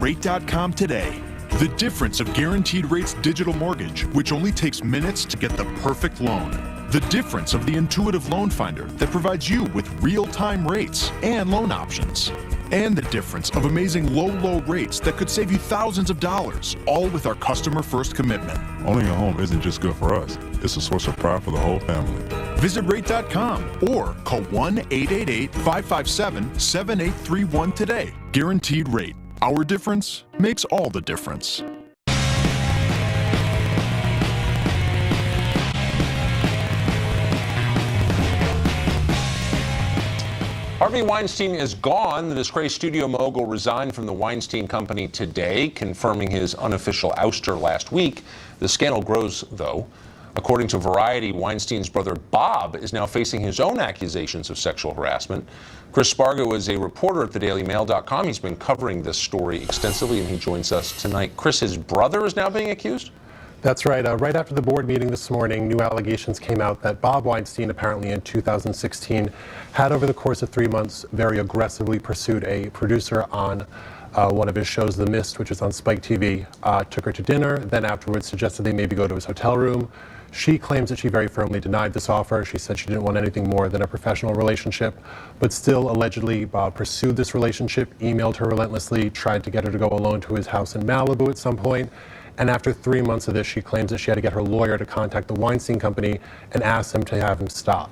Rate.com today. The difference of Guaranteed Rate's digital mortgage, which only takes minutes to get the perfect loan. The difference of the intuitive loan finder that provides you with real-time rates and loan options. And the difference of amazing low rates that could save you thousands of dollars, all with our customer-first commitment. Owning a home isn't just good for us. It's a source of pride for the whole family. Visit Rate.com or call 1-888-557-7831 today. Guaranteed Rate. Our difference makes all the difference. Harvey Weinstein is gone. The disgraced studio mogul resigned from the Weinstein Company today, confirming his unofficial ouster last week. The scandal grows, though. According to Variety, Weinstein's brother Bob is now facing his own accusations of sexual harassment. Chris Spargo is a reporter at thedailymail.com. He's been covering this story extensively, and he joins us tonight. Chris, his brother is now being accused? That's right. Right after the board meeting this morning, new allegations came out that Bob Weinstein, apparently in 2016, had over the course of 3 months very aggressively pursued a producer on one of his shows, The Mist, which is on Spike TV, took her to dinner, then afterwards suggested they maybe go to his hotel room. She claims that she very firmly denied this offer. She said she didn't want anything more than a professional relationship, but still allegedly pursued this relationship, emailed her relentlessly, tried to get her to go alone to his house in Malibu at some point. And after 3 months of this, she claims that she had to get her lawyer to contact the Weinstein Company and ask them to have him stop.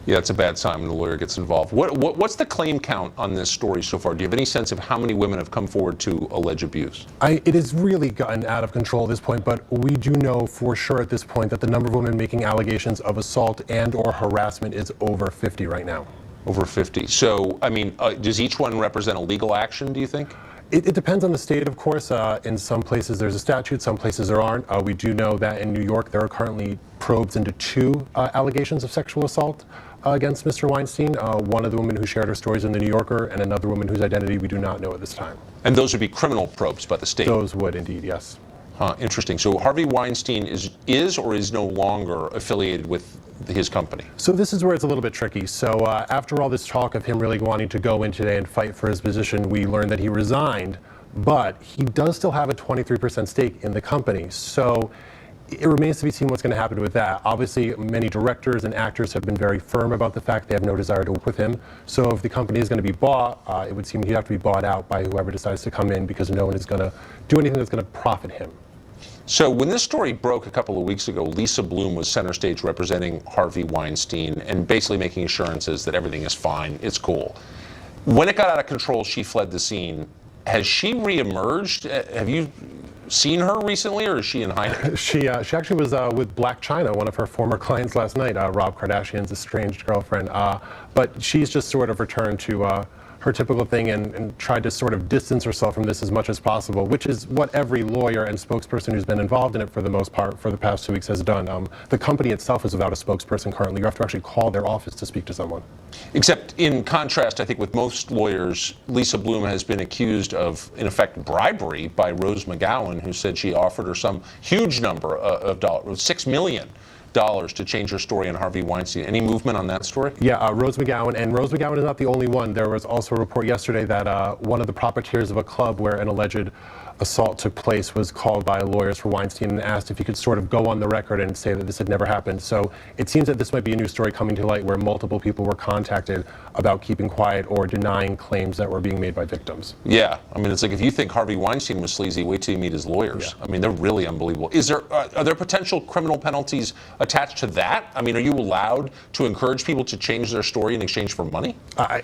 Yeah, it's a bad sign when the lawyer gets involved. What's the claim count on this story so far? Do you have any sense of how many women have come forward to allege abuse? It has really gotten out of control at this point, but we do know for sure at this point that the number of women making allegations of assault and or harassment is over 50 right now. Over 50. So, I mean, does each one represent a legal action, do you think? It depends on the state, of course. In some places there's a statute, some places there aren't. We do know that in New York there are currently probes into 2 allegations of sexual assault against Mr. Weinstein. One of the women who shared her stories in the New Yorker, and another woman whose identity we do not know at this time. And those would be criminal probes by the state? Those would indeed, yes. Interesting. So Harvey Weinstein is or is no longer affiliated with his company? So this is where it's a little bit tricky. So after all this talk of him really wanting to go in today and fight for his position, we learned that he resigned, but he does still have a 23% stake in the company. So it remains to be seen what's going to happen with that. Obviously, many directors and actors have been very firm about the fact they have no desire to work with him. So if the company is going to be bought, it would seem he'd have to be bought out by whoever decides to come in, because no one is going to do anything that's going to profit him. So when this story broke a couple of weeks ago, Lisa Bloom was center stage representing Harvey Weinstein and basically making assurances that everything is fine, it's cool. When it got out of control, she fled the scene. Has she reemerged? Have you seen her recently, or is she in hiding? She actually was with Black China, one of her former clients last night, Rob Kardashian's estranged girlfriend. But she's just sort of returned to her typical thing and tried to sort of distance herself from this as much as possible, which is what every lawyer and spokesperson who's been involved in it for the most part for the past 2 weeks has done. The company itself is without a spokesperson currently. You have to actually call their office to speak to someone. Except in contrast, I think with most lawyers, Lisa Bloom has been accused of, in effect, bribery by Rose McGowan, who said she offered her some huge number of dollars, $6 million. To change her story on Harvey Weinstein. Any movement on that story? Yeah, Rose McGowan. And Rose McGowan is not the only one. There was also a report yesterday that one of the profiteers of a club where an alleged assault took place was called by lawyers for Weinstein and asked if he could sort of go on the record and say that this had never happened. So it seems that this might be a new story coming to light where multiple people were contacted about keeping quiet or denying claims that were being made by victims. Yeah, I mean, it's like if you think Harvey Weinstein was sleazy, wait till you meet his lawyers. Yeah. I mean, they're really unbelievable. Are there potential criminal penalties attached to that? I mean, are you allowed to encourage people to change their story in exchange for money?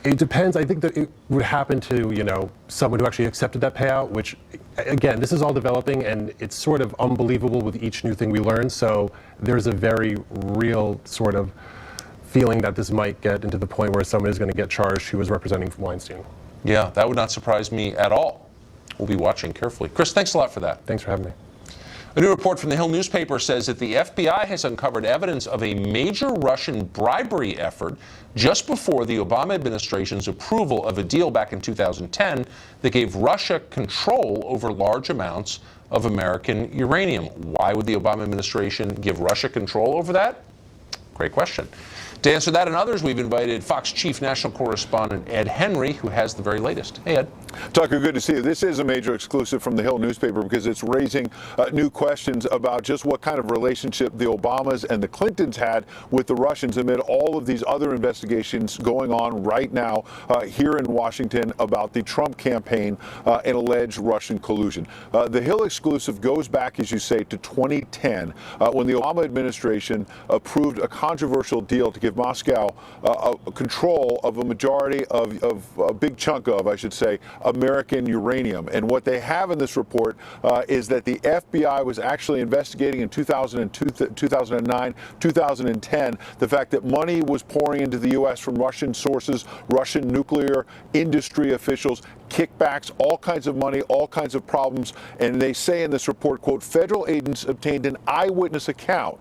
It depends. I think that it would happen to, someone who actually accepted that payout, which, again, this is all developing and it's sort of unbelievable with each new thing we learn. So there's a very real sort of feeling that this might get into the point where someone is going to get charged who was representing Weinstein. Yeah, that would not surprise me at all. We'll be watching carefully. Chris, thanks a lot for that. Thanks for having me. A new report from the Hill newspaper says that the FBI has uncovered evidence of a major Russian bribery effort just before the Obama administration's approval of a deal back in 2010 that gave Russia control over large amounts of American uranium. Why would the Obama administration give Russia control over that? Great question. To answer that and others, we've invited Fox Chief National Correspondent Ed Henry, who has the very latest. Hey, Ed. Tucker, good to see you. This is a major exclusive from the Hill newspaper because it's raising new questions about just what kind of relationship the Obamas and the Clintons had with the Russians amid all of these other investigations going on right now here in Washington about the Trump campaign and alleged Russian collusion. The Hill exclusive goes back, as you say, to 2010 when the Obama administration approved a controversial deal to give Moscow control of a majority of a big chunk of, I should say, American uranium. And what they have in this report is that the FBI was actually investigating in 2002, 2009, 2010, the fact that money was pouring into the U.S. from Russian sources, Russian nuclear industry officials, kickbacks, all kinds of money, all kinds of problems. And they say in this report, quote, federal agents obtained an eyewitness account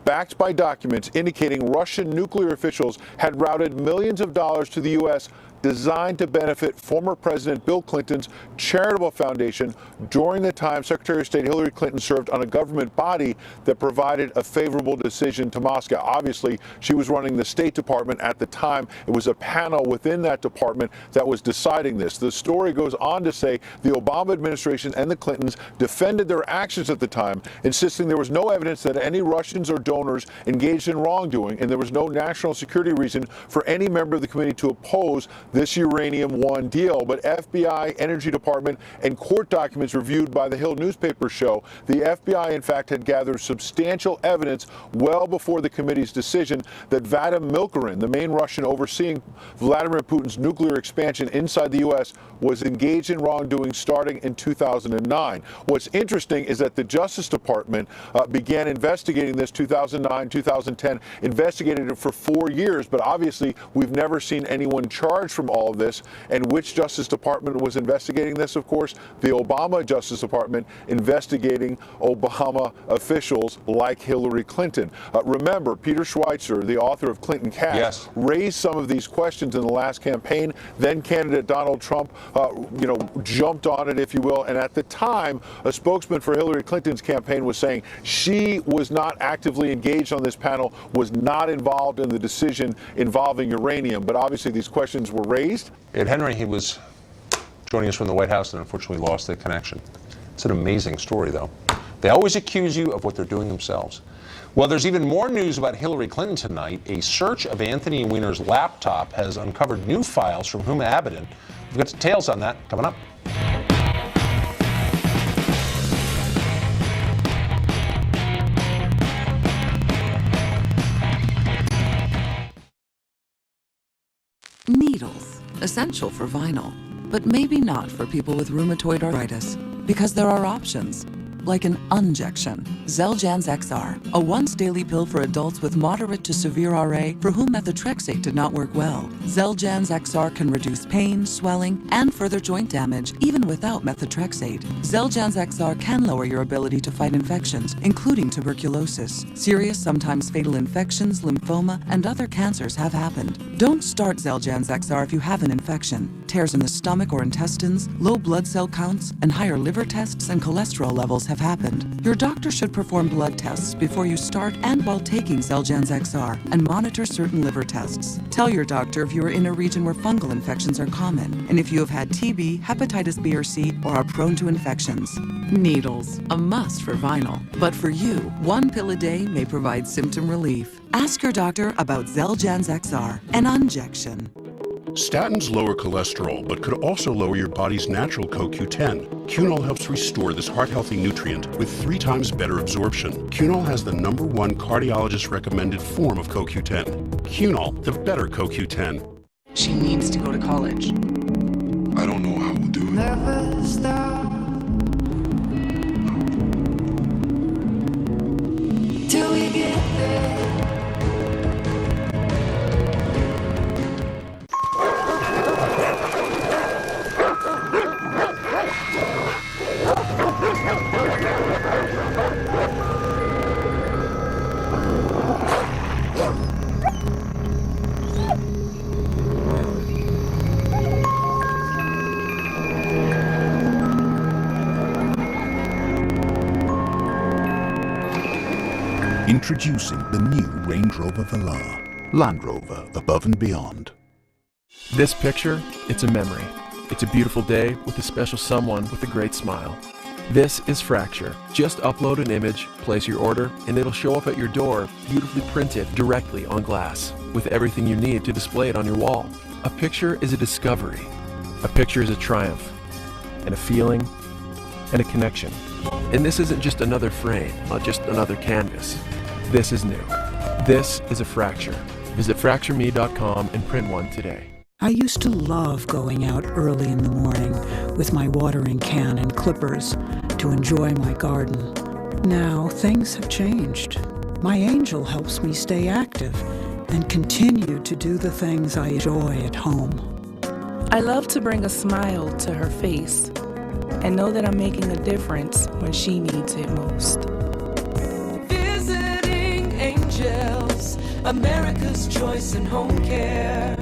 backed by documents indicating Russian nuclear officials had routed millions of dollars to the U.S. designed to benefit former President Bill Clinton's charitable foundation during the time Secretary of State Hillary Clinton served on a government body that provided a favorable decision to Moscow. Obviously, she was running the State Department at the time. It was a panel within that department that was deciding this. The story goes on to say the Obama administration and the Clintons defended their actions at the time, insisting there was no evidence that any Russians or donors engaged in wrongdoing, and there was no national security reason for any member of the committee to oppose this Uranium One deal. But FBI, Energy Department, and court documents reviewed by the Hill newspaper show the FBI, in fact, had gathered substantial evidence well before the committee's decision that Vadim Milkarin, the main Russian overseeing Vladimir Putin's nuclear expansion inside the U.S., was engaged in wrongdoing starting in 2009. What's interesting is that the Justice Department began investigating this 2009, 2010, investigated it for 4 years, but obviously we've never seen anyone charged from all of this. And which Justice Department was investigating this? Of course, the Obama Justice Department, investigating Obama officials like Hillary Clinton. Remember, Peter Schweitzer, the author of Clinton Cash, raised some of these questions in the last campaign. Then candidate Donald Trump, jumped on it, if you will. And at the time, a spokesman for Hillary Clinton's campaign was saying she was not actively engaged on this panel, was not involved in the decision involving uranium. But obviously, these questions were raised. Ed Henry, he was joining us from the White House and unfortunately lost the connection. It's an amazing story, though. They always accuse you of what they're doing themselves. Well, there's even more news about Hillary Clinton tonight. A search of Anthony Weiner's laptop has uncovered new files from Huma Abedin. We've got details on that coming up. Needles, essential for vinyl, but maybe not for people with rheumatoid arthritis, because there are options, like an unjection. Xeljanz XR, a once-daily pill for adults with moderate to severe RA for whom methotrexate did not work well. Xeljanz XR can reduce pain, swelling, and further joint damage even without methotrexate. Xeljanz XR can lower your ability to fight infections, including tuberculosis. Serious, sometimes fatal infections, lymphoma, and other cancers have happened. Don't start Xeljanz XR if you have an infection. Tears in the stomach or intestines, low blood cell counts, and higher liver tests and cholesterol levels have happened. Your doctor should perform blood tests before you start and while taking Xeljanz XR and monitor certain liver tests. Tell your doctor if you are in a region where fungal infections are common and if you have had TB, hepatitis B or C, or are prone to infections. Needles, a must for vinyl. But for you, one pill a day may provide symptom relief. Ask your doctor about Xeljanz XR, an injection. Statins lower cholesterol, but could also lower your body's natural CoQ10. Cunol helps restore this heart-healthy nutrient with 3 times better absorption. Cunol has the #1 cardiologist-recommended form of CoQ10. Cunol, the better CoQ10. She needs to go to college. I don't know how we'll do it. Never stop till we get there. Introducing the new Range Rover Velar. Land Rover, above and beyond. This picture, it's a memory. It's a beautiful day with a special someone with a great smile. This is Fracture. Just upload an image, place your order, and it'll show up at your door, beautifully printed directly on glass, with everything you need to display it on your wall. A picture is a discovery. A picture is a triumph, and a feeling, and a connection. And this isn't just another frame, not just another canvas. This is new. This is a Fracture. Visit fractureme.com and print one today. I used to love going out early in the morning with my watering can and clippers to enjoy my garden. Now things have changed. My angel helps me stay active and continue to do the things I enjoy at home. I love to bring a smile to her face and know that I'm making a difference when she needs it most. Visiting angels, America's choice in home care.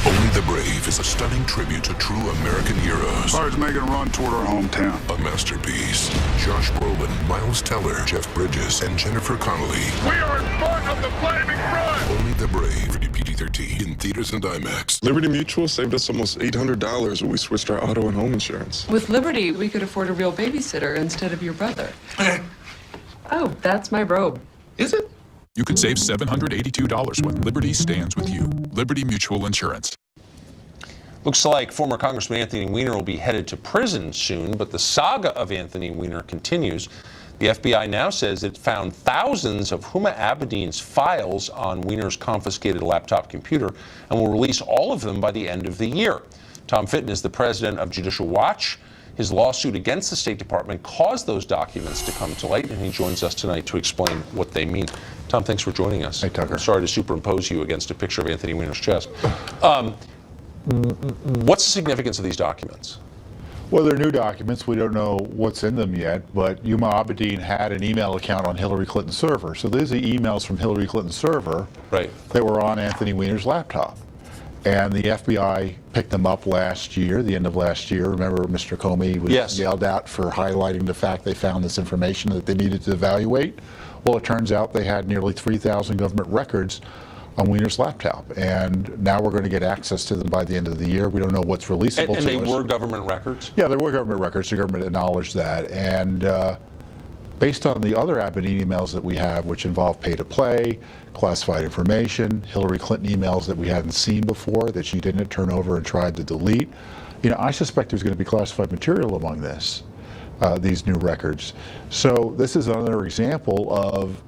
Only the Brave is a stunning tribute to true American heroes. Ours making a run toward our hometown. A masterpiece. Josh Brolin, Miles Teller, Jeff Bridges, and Jennifer Connelly. We are in front of the flaming front! Only the Brave, rated PG-13, in theaters and IMAX. Liberty Mutual saved us almost $800 when we switched our auto and home insurance. With Liberty, we could afford a real babysitter instead of your brother. Oh, that's my robe. Is it? You could save $782 when Liberty stands with you. Liberty Mutual Insurance. Looks like former Congressman Anthony Weiner will be headed to prison soon, but the saga of Anthony Weiner continues. The FBI now says it found thousands of Huma Abedin's files on Weiner's confiscated laptop computer and will release all of them by the end of the year. Tom Fitton is the president of Judicial Watch. His lawsuit against the State Department caused those documents to come to light, and he joins us tonight to explain what they mean. Tom, thanks for joining us. Hey, Tucker. I'm sorry to superimpose you against a picture of Anthony Weiner's chest. What's the significance of these documents? Well, they're new documents. We don't know what's in them yet, but Huma Abedin had an email account on Hillary Clinton's server. So these are emails from Hillary Clinton's server that were on Anthony Weiner's laptop. And the FBI picked them up last year, the end of last year. Remember, Mr. Comey was yelled at for highlighting the fact they found this information that they needed to evaluate. Well, it turns out they had nearly 3,000 government records on Weiner's laptop, and now we're going to get access to them by the end of the year. We don't know what's releasable to us. And they were government records? Yeah, they were government records. The government acknowledged that. And based on the other Abedin emails that we have, which involve pay-to-play, classified information, Hillary Clinton emails that we hadn't seen before, that she didn't turn over and tried to delete, I suspect there's going to be classified material among this, these new records. So this is another example of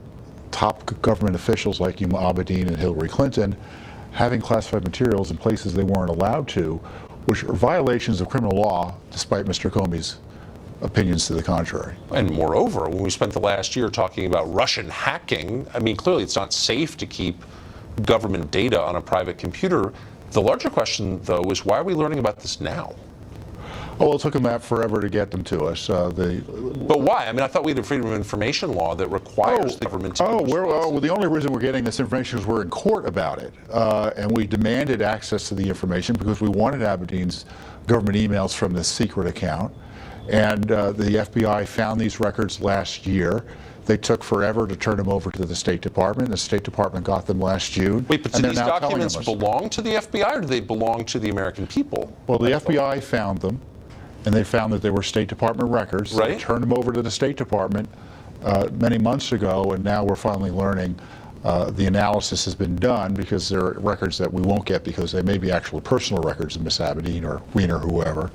top government officials like Huma Abedin and Hillary Clinton having classified materials in places they weren't allowed to, which are violations of criminal law, despite Mr. Comey's opinions to the contrary. And moreover, when we spent the last year talking about Russian hacking, I mean, clearly it's not safe to keep government data on a private computer. The larger question, though, is why are we learning about this now? Oh, well, it took them that forever to get them to us. But why? I mean, I thought we had a freedom of information law that requires the government to well, the only reason we're getting this information is we're in court about it. And we demanded access to the information because we wanted Abedin's government emails from this secret account. And the FBI found these records last year. They took forever to turn them over to the State Department. The State Department got them last June. Wait, but do these documents belong to the FBI or do they belong to the American people? Well, the FBI found them, and they found that they were State Department records. They turned them over to the State Department many months ago, and now we're finally learning the analysis has been done because there are records that we won't get because they may be actual personal records of Ms. Abedin or Weiner, whoever.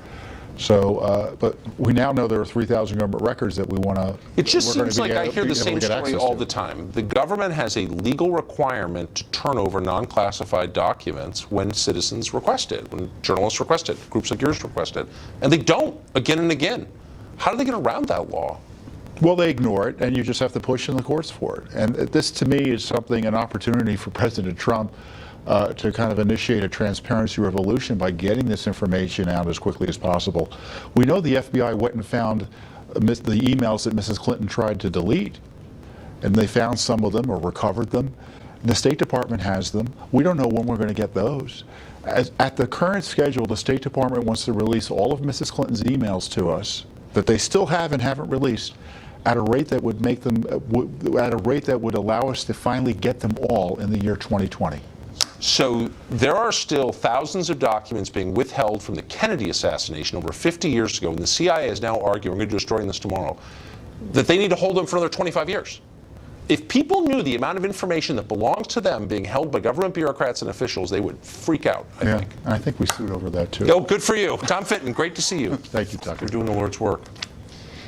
So, but we now know there are 3,000 government records that we want to. It just seems like I hear the same story all the time. The government has a legal requirement to turn over non-classified documents when citizens request it, when journalists request it, groups like yours request it, and they don't again and again. How do they get around that law? Well, they ignore it, and you just have to push in the courts for it. And this, to me, is an opportunity for President Trump to kind of initiate a transparency revolution by getting this information out as quickly as possible. We know the FBI went and found the emails that Mrs. Clinton tried to delete, and they found some of them or recovered them. The State Department has them. We don't know when we're going to get those. At the current schedule, the State Department wants to release all of Mrs. Clinton's emails to us that they still have and haven't released at a rate that would make them, at a rate that would allow us to finally get them all in the year 2020. So there are still thousands of documents being withheld from the Kennedy assassination over 50 years ago, and the CIA is now arguing, we're going to do a story on this tomorrow, that they need to hold them for another 25 years. If people knew the amount of information that belongs to them being held by government bureaucrats and officials, they would freak out, I think. I think we sued over that, too. Oh, good for you. Tom Fitton, great to see you. Thank you, Tucker. You're doing the Lord's work.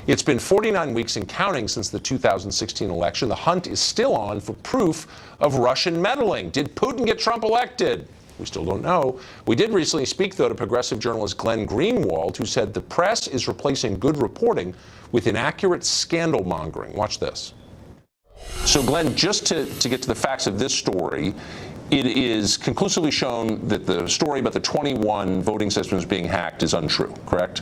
It's been 49 weeks and counting since the 2016 election. The hunt is still on for proof of Russian meddling. Did Putin get Trump elected? We still don't know. We did recently speak, though, to progressive journalist Glenn Greenwald, who said the press is replacing good reporting with inaccurate scandal mongering. Watch this. So, Glenn, just to get to the facts of this story, it is conclusively shown that the story about the 21 voting systems being hacked is untrue, correct?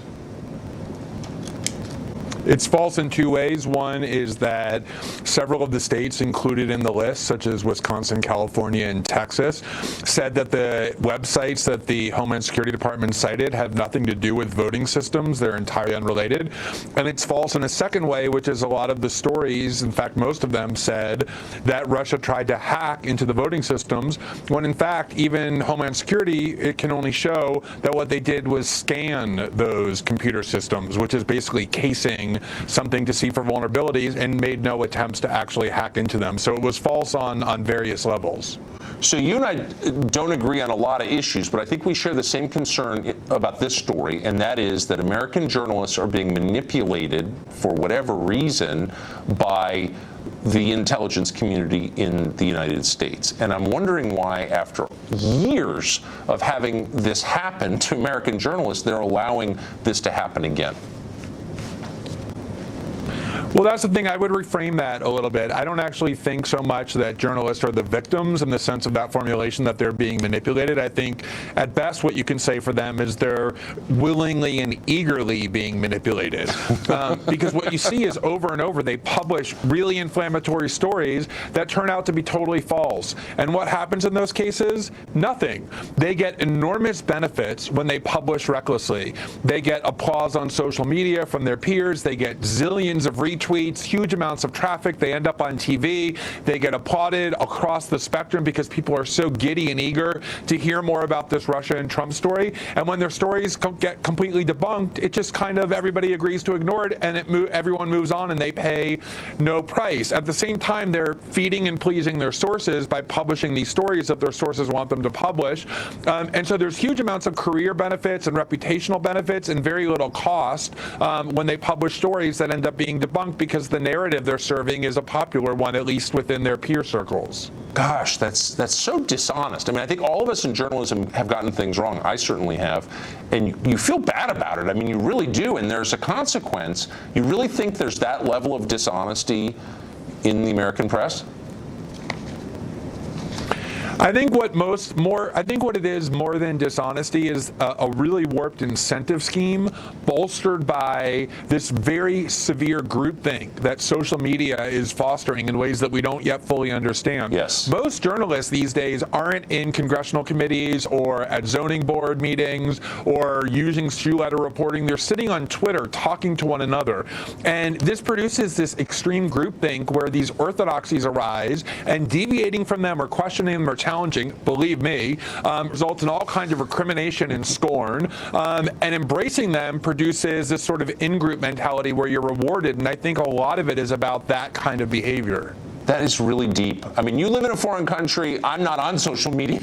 It's false in two ways. One is that several of the states included in the list, such as Wisconsin, California, and Texas, said that the websites that the Homeland Security Department cited have nothing to do with voting systems. They're entirely unrelated. And it's false in a second way, which is a lot of the stories, in fact, most of them said that Russia tried to hack into the voting systems, when in fact, even Homeland Security, it can only show that what they did was scan those computer systems, which is basically casing something to see for vulnerabilities, and made no attempts to actually hack into them. So it was false on various levels. So you and I don't agree on a lot of issues, but I think we share the same concern about this story, and that is that American journalists are being manipulated for whatever reason by the intelligence community in the United States. And I'm wondering why, after years of having this happen to American journalists, they're allowing this to happen again. Well, that's the thing. I would reframe that a little bit. I don't actually think so much that journalists are the victims in the sense of that formulation, that they're being manipulated. I think at best what you can say for them is they're willingly and eagerly being manipulated. Because what you see is over and over, they publish really inflammatory stories that turn out to be totally false. And what happens in those cases? Nothing. They get enormous benefits when they publish recklessly. They get applause on social media from their peers. They get zillions of retweets, huge amounts of traffic. They end up on TV. They get applauded across the spectrum because people are so giddy and eager to hear more about this Russia and Trump story. And when their stories get completely debunked, it just kind of everybody agrees to ignore it, and everyone moves on, and they pay no price. At the same time, they're feeding and pleasing their sources by publishing these stories that their sources want them to publish. And so there's huge amounts of career benefits and reputational benefits and very little cost when they publish stories that end up being debunked, because the narrative they're serving is a popular one, at least within their peer circles. Gosh, that's so dishonest. I mean, I think all of us in journalism have gotten things wrong. I certainly have. And you feel bad about it. I mean, you really do. And there's a consequence. You really think there's that level of dishonesty in the American press? I think what it is more than dishonesty is a really warped incentive scheme bolstered by this very severe groupthink that social media is fostering in ways that we don't yet fully understand. Yes. Most journalists these days aren't in congressional committees or at zoning board meetings or using shoe letter reporting. They're sitting on Twitter talking to one another. And this produces this extreme groupthink where these orthodoxies arise, and deviating from them or questioning them or challenging, believe me, results in all kinds of recrimination and scorn. And embracing them produces this sort of in-group mentality where you're rewarded. And I think a lot of it is about that kind of behavior. That is really deep. I mean, you live in a foreign country. I'm not on social media,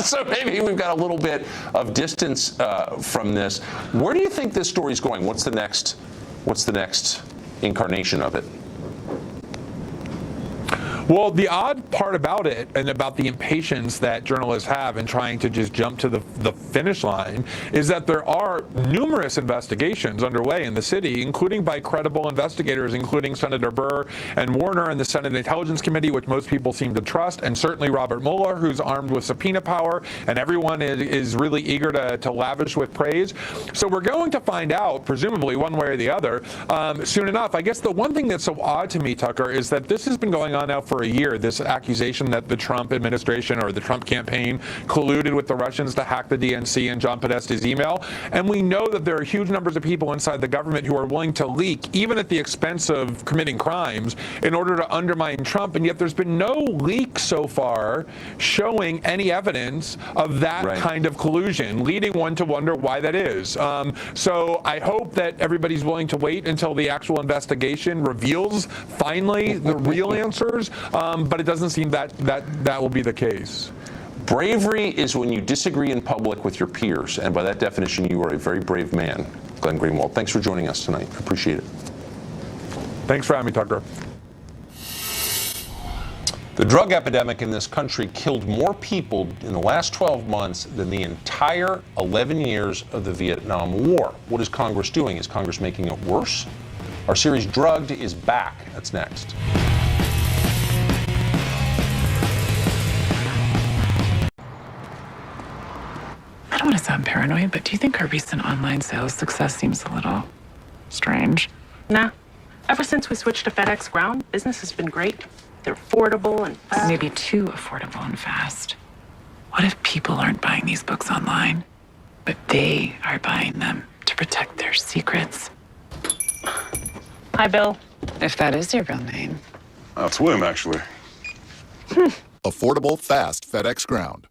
so maybe we've got a little bit of distance from this. Where do you think this story's going? What's the next incarnation of it? Well, the odd part about it, and about the impatience that journalists have in trying to just jump to the finish line, is that there are numerous investigations underway in the city, including by credible investigators, including Senator Burr and Warner and the Senate Intelligence Committee, which most people seem to trust, and certainly Robert Mueller, who's armed with subpoena power, and everyone is really eager to lavish with praise. So we're going to find out, presumably one way or the other, soon enough. I guess the one thing that's so odd to me, Tucker, is that this has been going on now for over a year, this accusation that the Trump administration or the Trump campaign colluded with the Russians to hack the DNC and John Podesta's email. And we know that there are huge numbers of people inside the government who are willing to leak, even at the expense of committing crimes, in order to undermine Trump. And yet there's been no leak so far showing any evidence of that kind of collusion, leading one to wonder why that is. So I hope that everybody's willing to wait until the actual investigation reveals finally the real answers, but it doesn't seem that will be the case. Bravery is when you disagree in public with your peers, and by that definition, you are a very brave man. Glenn Greenwald, thanks for joining us tonight. Appreciate it. Thanks for having me, Tucker. The drug epidemic in this country killed more people in the last 12 months than the entire 11 years of the Vietnam War. What is Congress doing? Is Congress making it worse? Our series Drugged is back. That's next. I don't want to sound paranoid, but do you think our recent online sales success seems a little strange? Nah. Ever since we switched to FedEx Ground, business has been great. They're affordable and fast. Maybe too affordable and fast. What if people aren't buying these books online, but they are buying them to protect their secrets? Hi, Bill. If that is your real name. It's William, actually. Affordable, fast FedEx Ground.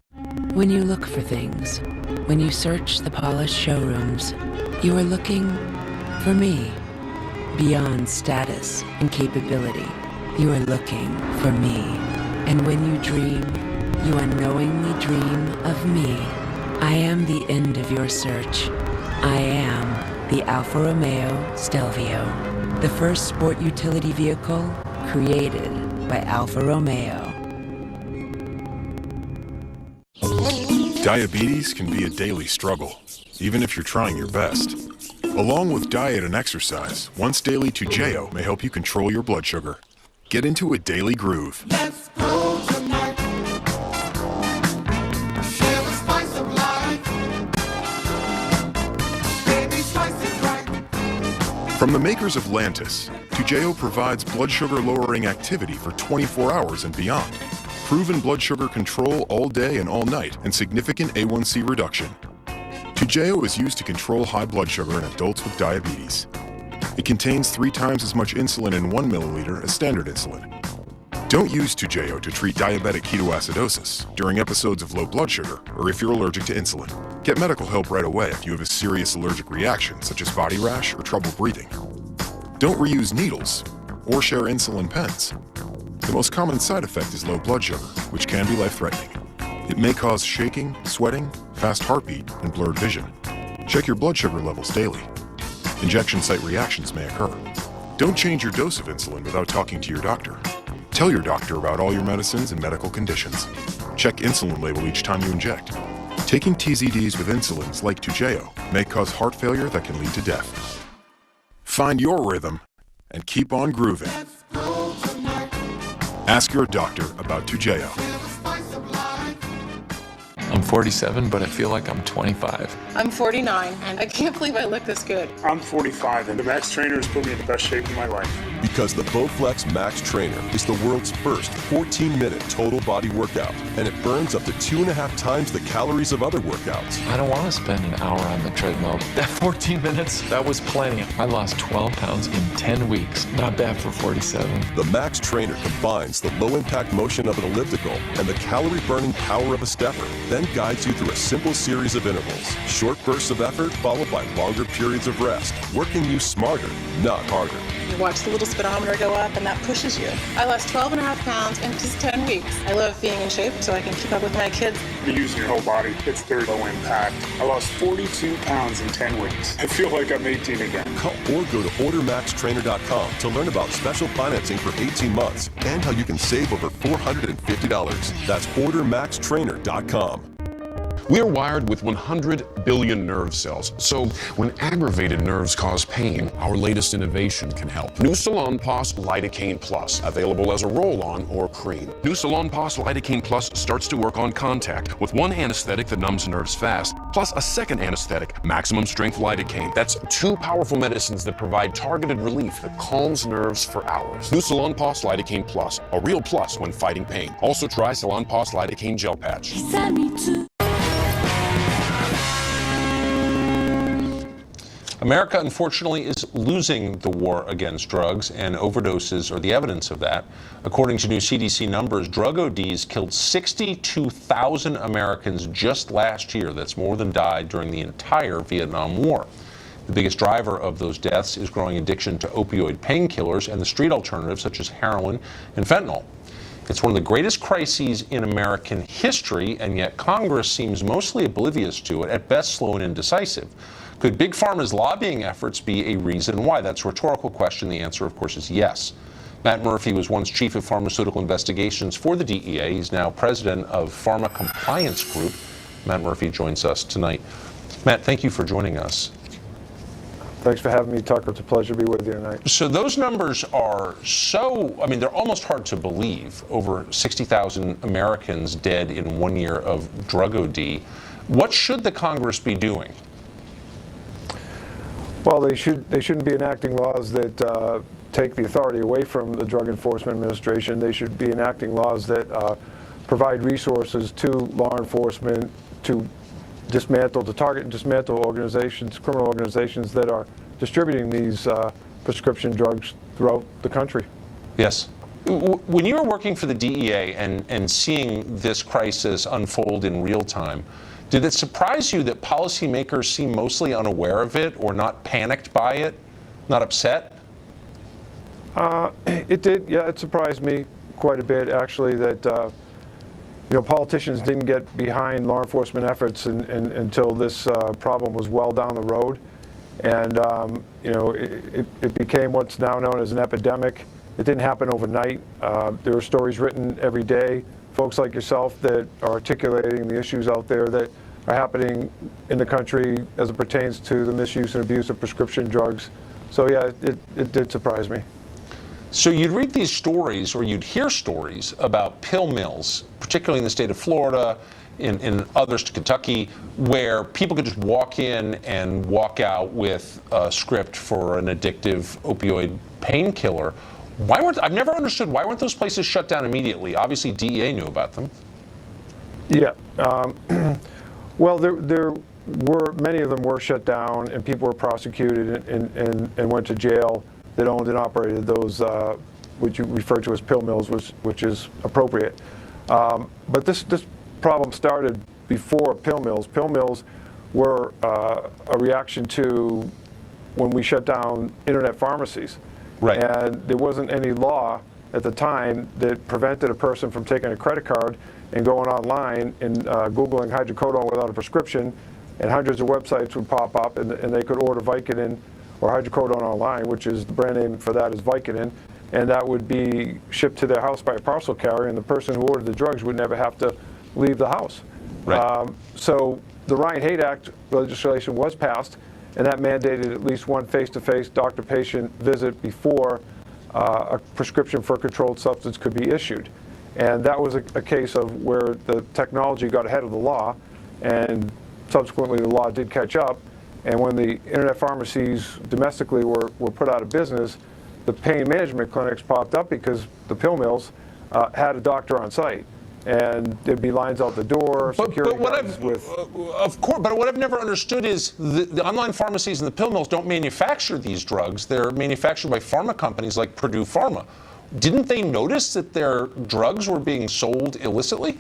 When you look for things, when you search the polished showrooms, you are looking for me. Beyond status and capability, you are looking for me. And when you dream, you unknowingly dream of me. I am the end of your search. I am the Alfa Romeo Stelvio, the first sport utility vehicle created by Alfa Romeo. Diabetes can be a daily struggle, even if you're trying your best. Along with diet and exercise, once daily Toujeo may help you control your blood sugar. Get into a daily groove. Let's go tonight. Share the spice of life. Baby, spice it right. From the makers of Lantus, Toujeo provides blood sugar lowering activity for 24 hours and beyond. Proven blood sugar control all day and all night, and significant A1C reduction. Toujeo is used to control high blood sugar in adults with diabetes. It contains 3 times as much insulin in 1 milliliter as standard insulin. Don't use Toujeo to treat diabetic ketoacidosis during episodes of low blood sugar or if you're allergic to insulin. Get medical help right away if you have a serious allergic reaction such as body rash or trouble breathing. Don't reuse needles or share insulin pens. The most common side effect is low blood sugar, which can be life-threatening. It may cause shaking, sweating, fast heartbeat, and blurred vision. Check your blood sugar levels daily. Injection site reactions may occur. Don't change your dose of insulin without talking to your doctor. Tell your doctor about all your medicines and medical conditions. Check insulin label each time you inject. Taking TZDs with insulins like Toujeo may cause heart failure that can lead to death. Find your rhythm and keep on grooving. Ask your doctor about Toujeo. I'm 47, but I feel like I'm 25. I'm 49, and I can't believe I look this good. I'm 45, and the Max Trainer has put me in the best shape of my life. Because the Bowflex Max Trainer is the world's first 14-minute total body workout, and it burns up to 2.5 times the calories of other workouts. I don't want to spend an hour on the treadmill. That 14 minutes, that was plenty. I lost 12 pounds in 10 weeks. Not bad for 47. The Max Trainer combines the low-impact motion of an elliptical and the calorie-burning power of a stepper, then guides you through a simple series of intervals. Short bursts of effort followed by longer periods of rest, working you smarter, not harder. You watch the little speedometer go up, and that pushes you. I lost 12.5 pounds in just 10 weeks. I love being in shape so I can keep up with my kids. You're using your whole body. It's very low impact. I lost 42 pounds in 10 weeks. I feel like I'm 18 again. Call or go to ordermaxtrainer.com to learn about special financing for 18 months and how you can save over $450. That's ordermaxtrainer.com. We are wired with 100 billion nerve cells, so when aggravated nerves cause pain, our latest innovation can help. New Salonpas Lidocaine Plus, available as a roll-on or cream. New Salonpas Lidocaine Plus starts to work on contact with one anesthetic that numbs nerves fast, plus a second anesthetic, maximum strength lidocaine. That's 2 powerful medicines that provide targeted relief that calms nerves for hours. New Salonpas Lidocaine Plus, a real plus when fighting pain. Also try Salonpas Lidocaine Gel Patch. America, unfortunately, is losing the war against drugs, and overdoses are the evidence of that. According to new CDC numbers, drug ODs killed 62,000 Americans just last year. That's more than died during the entire Vietnam War. The biggest driver of those deaths is growing addiction to opioid painkillers and the street alternatives such as heroin and fentanyl. It's one of the greatest crises in American history, and yet Congress seems mostly oblivious to it, at best slow and indecisive. Could Big Pharma's lobbying efforts be a reason why? That's a rhetorical question. The answer, of course, is yes. Matt Murphy was once chief of pharmaceutical investigations for the DEA. He's now president of Pharma Compliance Group. Matt Murphy joins us tonight. Matt, thank you for joining us. Thanks for having me, Tucker. It's a pleasure to be with you tonight. So those numbers are they're almost hard to believe. Over 60,000 Americans dead in 1 year of drug OD. What should the Congress be doing? Well, they shouldn't be enacting laws that take the authority away from the Drug Enforcement Administration. They should be enacting laws that provide resources to law enforcement to target and dismantle organizations, criminal organizations that are distributing these prescription drugs throughout the country. Yes. When you were working for the DEA and seeing this crisis unfold in real time, did it surprise you that policymakers seem mostly unaware of it or not panicked by it, not upset? It did. Yeah, it surprised me quite a bit, actually, that politicians didn't get behind law enforcement efforts until this problem was well down the road. And, it became what's now known as an epidemic. It didn't happen overnight. There are stories written every day, folks like yourself that are articulating the issues out there that are happening in the country as it pertains to the misuse and abuse of prescription drugs. So, yeah, it did surprise me. So you'd read these stories, or you'd hear stories about pill mills, particularly in the state of Florida, in others to Kentucky, where people could just walk in and walk out with a script for an addictive opioid painkiller. I've never understood, why weren't those places shut down immediately? Obviously, DEA knew about them. Yeah. Well, there were, many of them were shut down, and people were prosecuted and went to jail that owned and operated those, which you refer to as pill mills, which is appropriate. But this problem started before pill mills. Pill mills were a reaction to when we shut down internet pharmacies. Right. And there wasn't any law at the time that prevented a person from taking a credit card and going online and Googling hydrocodone without a prescription, and hundreds of websites would pop up, and they could order Vicodin or hydrocodone online, which is the brand name for that is Vicodin, and that would be shipped to their house by a parcel carrier, and the person who ordered the drugs would never have to leave the house. Right. So the Ryan-Haight Act legislation was passed, and that mandated at least one face-to-face doctor-patient visit before a prescription for a controlled substance could be issued. And that was a case of where the technology got ahead of the law, and subsequently the law did catch up. And when the internet pharmacies domestically were put out of business, the pain management clinics popped up because the pill mills had a doctor on site. And there'd be lines out the door, security guards with... Of course, but what I've never understood is the online pharmacies and the pill mills don't manufacture these drugs. They're manufactured by pharma companies like Purdue Pharma. Didn't they notice that their drugs were being sold illicitly?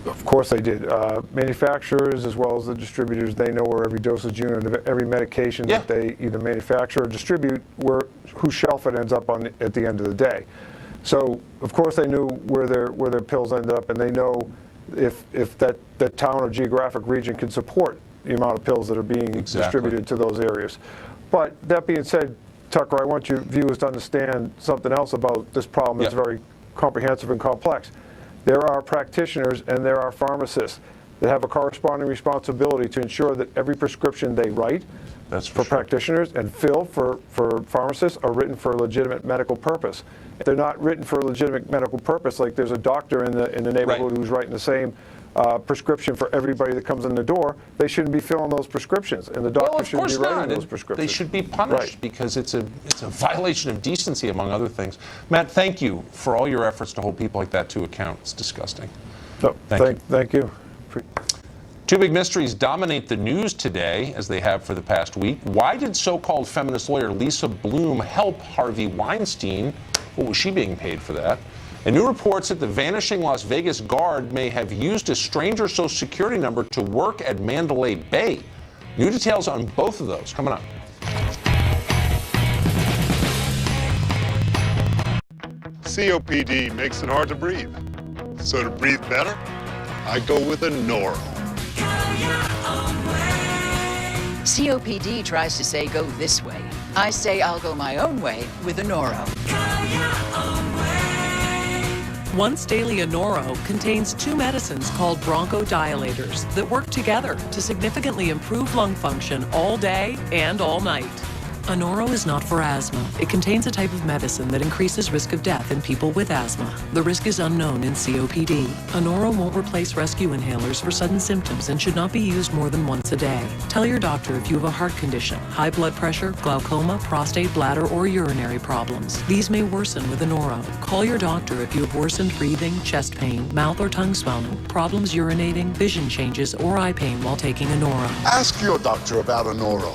Of course they did. Manufacturers as well as the distributors, they know where every dosage unit of every medication that they either manufacture or distribute, whose shelf it ends up on at the end of the day. So of course they knew where their pills ended up, and they know if that town or geographic region can support the amount of pills that are being distributed to those areas. But that being said, Tucker, I want your viewers to understand something else about this problem that's very comprehensive and complex. There are practitioners and there are pharmacists that have a corresponding responsibility to ensure that every prescription they write for practitioners and fill for pharmacists are written for a legitimate medical purpose. If they're not written for a legitimate medical purpose, like there's a doctor in the neighborhood who's writing the same prescription for everybody that comes in the door, they shouldn't be filling those prescriptions, and the doctor shouldn't be writing those prescriptions. They should be punished because it's a violation of decency, among other things. Matt, thank you for all your efforts to hold people like that to account. It's disgusting. No, thank you. Two big mysteries dominate the news today, as they have for the past week. Why did so-called feminist lawyer Lisa Bloom help Harvey Weinstein? What was she being paid for that? And new reports that the vanishing Las Vegas guard may have used a stranger Social Security number to work at Mandalay Bay. New details on both of those coming up. COPD makes it hard to breathe. So to breathe better, I go with a Noro. COPD tries to say go this way. I say I'll go my own way with a Noro. Once daily Anoro contains two medicines called bronchodilators that work together to significantly improve lung function all day and all night. Anoro is not for asthma. It contains a type of medicine that increases risk of death in people with asthma. The risk is unknown in COPD. Anoro won't replace rescue inhalers for sudden symptoms and should not be used more than once a day. Tell your doctor if you have a heart condition, high blood pressure, glaucoma, prostate, bladder, or urinary problems. These may worsen with Anoro. Call your doctor if you have worsened breathing, chest pain, mouth or tongue swelling, problems urinating, vision changes, or eye pain while taking Anoro. Ask your doctor about a Noro.